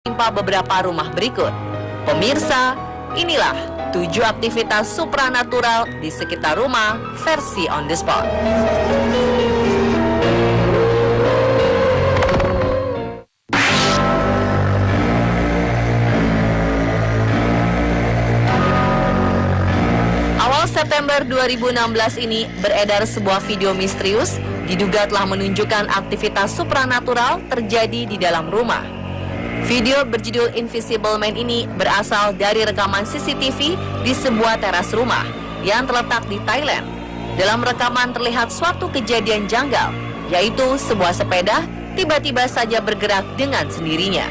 menimpa beberapa rumah berikut. Pemirsa, inilah 7 aktivitas supranatural di sekitar rumah versi on the spot. Awal September 2016 ini beredar sebuah video misterius diduga telah menunjukkan aktivitas supranatural terjadi di dalam rumah. Video berjudul Invisible Man ini berasal dari rekaman CCTV di sebuah teras rumah yang terletak di Thailand. Dalam rekaman terlihat suatu kejadian janggal, yaitu sebuah sepeda tiba-tiba saja bergerak dengan sendirinya.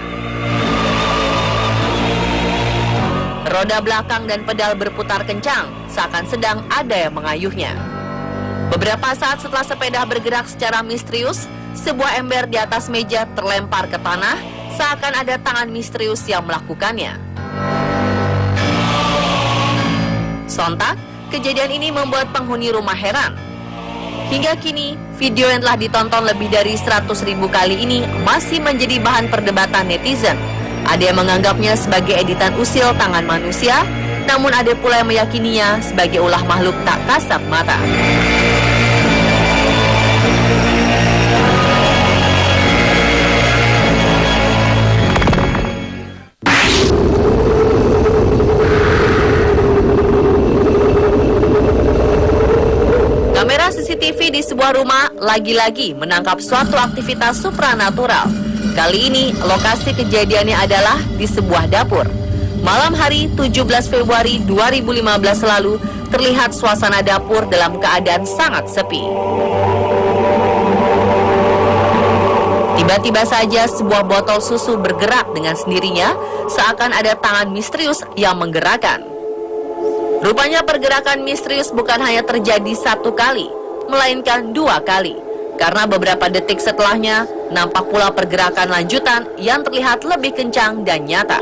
Roda belakang dan pedal berputar kencang, seakan sedang ada yang mengayuhnya. Beberapa saat setelah sepeda bergerak secara misterius, sebuah ember di atas meja terlempar ke tanah, seakan ada tangan misterius yang melakukannya. Sontak, kejadian ini membuat penghuni rumah heran. Hingga kini, video yang telah ditonton lebih dari 100.000 kali ini masih menjadi bahan perdebatan netizen. Ada yang menganggapnya sebagai editan usil tangan manusia, namun ada pula yang meyakininya sebagai ulah makhluk tak kasat mata. Kamera CCTV di sebuah rumah lagi-lagi menangkap suatu aktivitas supranatural. Kali ini, lokasi kejadiannya adalah di sebuah dapur. Malam hari 17 Februari 2015 lalu, terlihat suasana dapur dalam keadaan sangat sepi. Tiba-tiba saja sebuah botol susu bergerak dengan sendirinya, seakan ada tangan misterius yang menggerakkan. Rupanya pergerakan misterius bukan hanya terjadi 1 kali, melainkan 2 kali. Karena beberapa detik setelahnya, nampak pula pergerakan lanjutan yang terlihat lebih kencang dan nyata.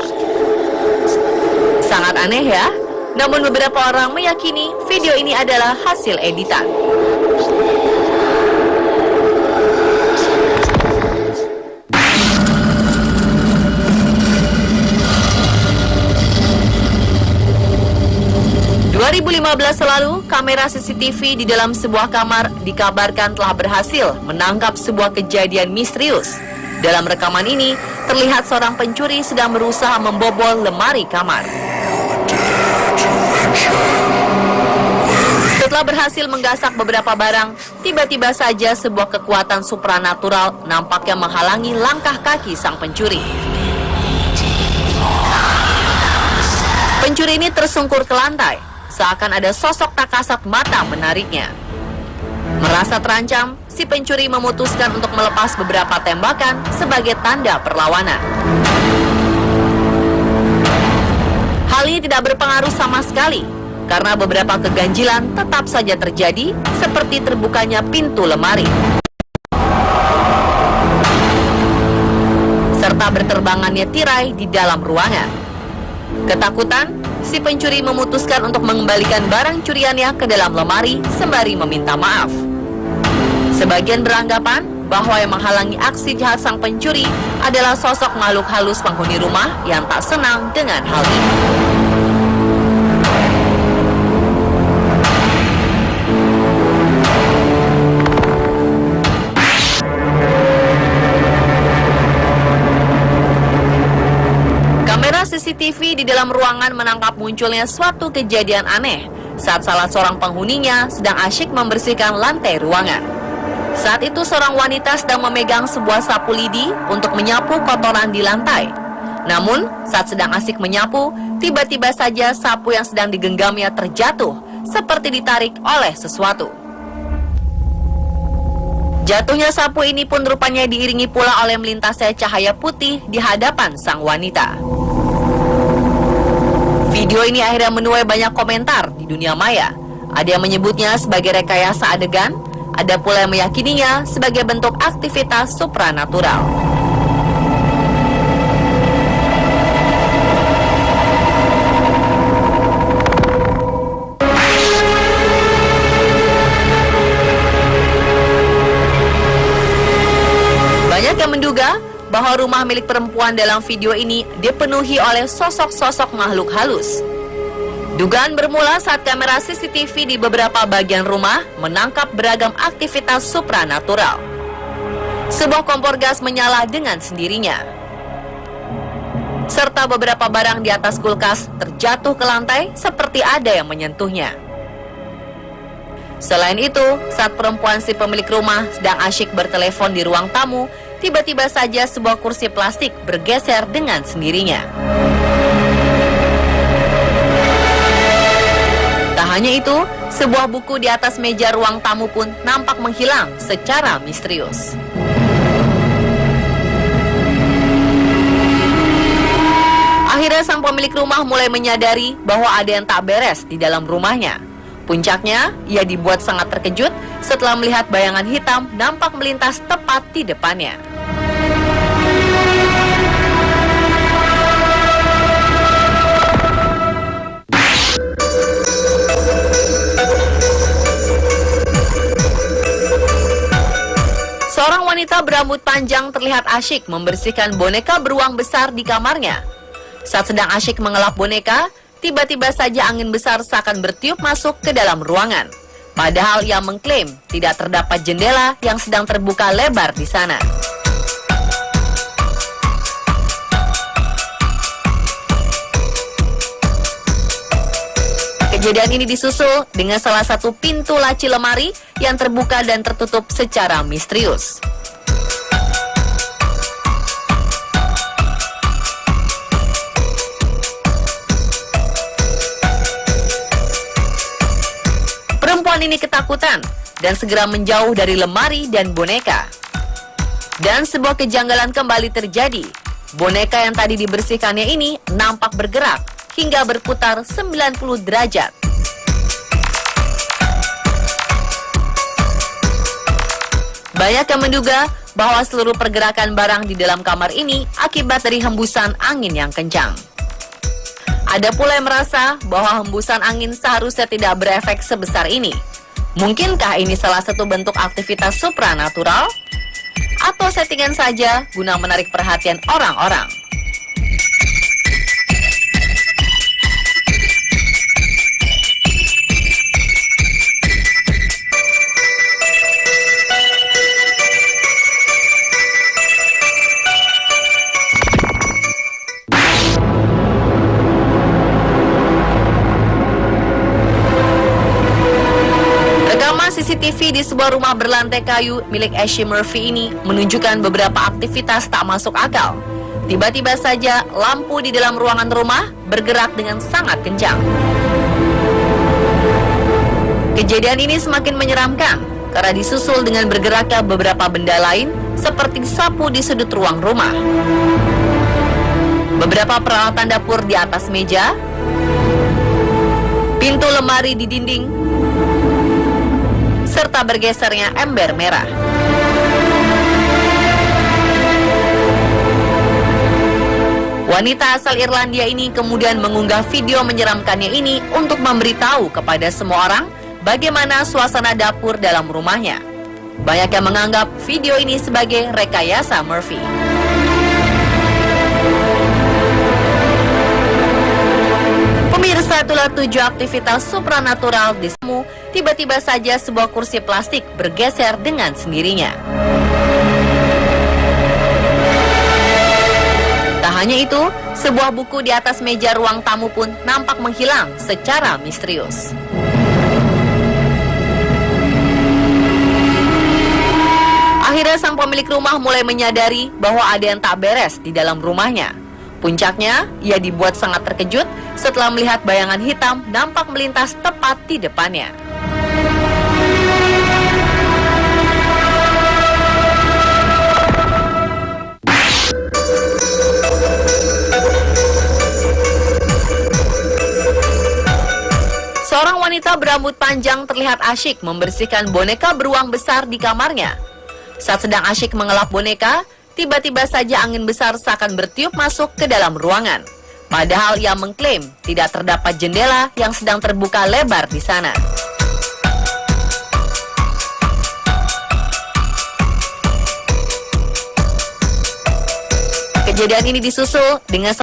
Sangat aneh ya, namun beberapa orang meyakini video ini adalah hasil editan. Pada 2015 lalu, kamera CCTV di dalam sebuah kamar dikabarkan telah berhasil menangkap sebuah kejadian misterius. Dalam rekaman ini, terlihat seorang pencuri sedang berusaha membobol lemari kamar. Setelah berhasil menggasak beberapa barang, tiba-tiba saja sebuah kekuatan supranatural nampaknya menghalangi langkah kaki sang pencuri. Pencuri ini tersungkur ke lantai, seakan ada sosok tak kasat mata menariknya. Merasa terancam, si pencuri memutuskan untuk melepas beberapa tembakan sebagai tanda perlawanan. Hal ini tidak berpengaruh sama sekali, karena beberapa keganjilan tetap saja terjadi, seperti terbukanya pintu lemari, serta berterbangannya tirai di dalam ruangan. Ketakutan, si pencuri memutuskan untuk mengembalikan barang curiannya ke dalam lemari sembari meminta maaf. Sebagian beranggapan bahwa yang menghalangi aksi jahat sang pencuri adalah sosok makhluk halus penghuni rumah yang tak senang dengan hal ini. CCTV di dalam ruangan menangkap munculnya suatu kejadian aneh saat salah seorang penghuninya sedang asyik membersihkan lantai ruangan. Saat itu seorang wanita sedang memegang sebuah sapu lidi untuk menyapu kotoran di lantai. Namun, saat sedang asyik menyapu, tiba-tiba saja sapu yang sedang digenggamnya terjatuh, seperti ditarik oleh sesuatu. Jatuhnya sapu ini pun rupanya diiringi pula oleh melintasnya cahaya putih di hadapan sang wanita. Video ini akhirnya menuai banyak komentar di dunia maya. Ada yang menyebutnya sebagai rekayasa adegan, ada pula yang meyakininya sebagai bentuk aktivitas supranatural. Banyak yang menduga bahwa rumah milik perempuan dalam video ini dipenuhi oleh sosok-sosok makhluk halus. Dugaan bermula saat kamera CCTV di beberapa bagian rumah menangkap beragam aktivitas supranatural. Sebuah kompor gas menyala dengan sendirinya, serta beberapa barang di atas kulkas terjatuh ke lantai seperti ada yang menyentuhnya. Selain itu, saat perempuan si pemilik rumah sedang asyik bertelepon di ruang tamu, tiba-tiba saja sebuah kursi plastik bergeser dengan sendirinya. Tak hanya itu, sebuah buku di atas meja ruang tamu pun nampak menghilang secara misterius. Akhirnya sang pemilik rumah mulai menyadari bahwa ada yang tak beres di dalam rumahnya. Puncaknya, ia dibuat sangat terkejut setelah melihat bayangan hitam nampak melintas tepat di depannya. Seorang wanita berambut panjang terlihat asyik membersihkan boneka beruang besar di kamarnya. Saat sedang asyik mengelap boneka, tiba-tiba saja angin besar seakan bertiup masuk ke dalam ruangan. Padahal ia mengklaim tidak terdapat jendela yang sedang terbuka lebar di sana. Kejadian ini disusul dengan salah satu pintu laci lemari yang terbuka dan tertutup secara misterius. Perempuan ini ketakutan dan segera menjauh dari lemari dan boneka. Dan sebuah kejanggalan kembali terjadi. Boneka yang tadi dibersihkannya ini nampak bergerak hingga berputar 90 derajat. Banyak yang menduga bahwa seluruh pergerakan barang di dalam kamar ini akibat dari hembusan angin yang kencang. Ada pula yang merasa bahwa hembusan angin seharusnya tidak berefek sebesar ini. Mungkinkah ini salah satu bentuk aktivitas supranatural? Atau settingan saja guna menarik perhatian orang-orang? CCTV di sebuah rumah berlantai kayu milik Ashley Murphy ini menunjukkan beberapa aktivitas tak masuk akal. Tiba-tiba saja lampu di dalam ruangan rumah bergerak dengan sangat kencang. Kejadian ini semakin menyeramkan karena disusul dengan bergeraknya beberapa benda lain seperti sapu di sudut ruang rumah, beberapa peralatan dapur di atas meja, pintu lemari di dinding, serta bergesernya ember merah. Wanita asal Irlandia ini kemudian mengunggah video menyeramkannya ini untuk memberitahu kepada semua orang bagaimana suasana dapur dalam rumahnya. Banyak yang menganggap video ini sebagai rekayasa Murphy. Pemirsa, itulah 7 aktivitas supranatural di semu. Tiba-tiba saja sebuah kursi plastik bergeser dengan sendirinya. Tak hanya itu, sebuah buku di atas meja ruang tamu pun nampak menghilang secara misterius. Akhirnya sang pemilik rumah mulai menyadari bahwa ada yang tak beres di dalam rumahnya. Puncaknya, ia dibuat sangat terkejut setelah melihat bayangan hitam nampak melintas tepat di depannya. Seorang wanita berambut panjang terlihat asyik membersihkan boneka beruang besar di kamarnya. Saat sedang asyik mengelap boneka, tiba-tiba saja angin besar seakan bertiup masuk ke dalam ruangan. Padahal ia mengklaim tidak terdapat jendela yang sedang terbuka lebar di sana. Kejadian ini disusul dengan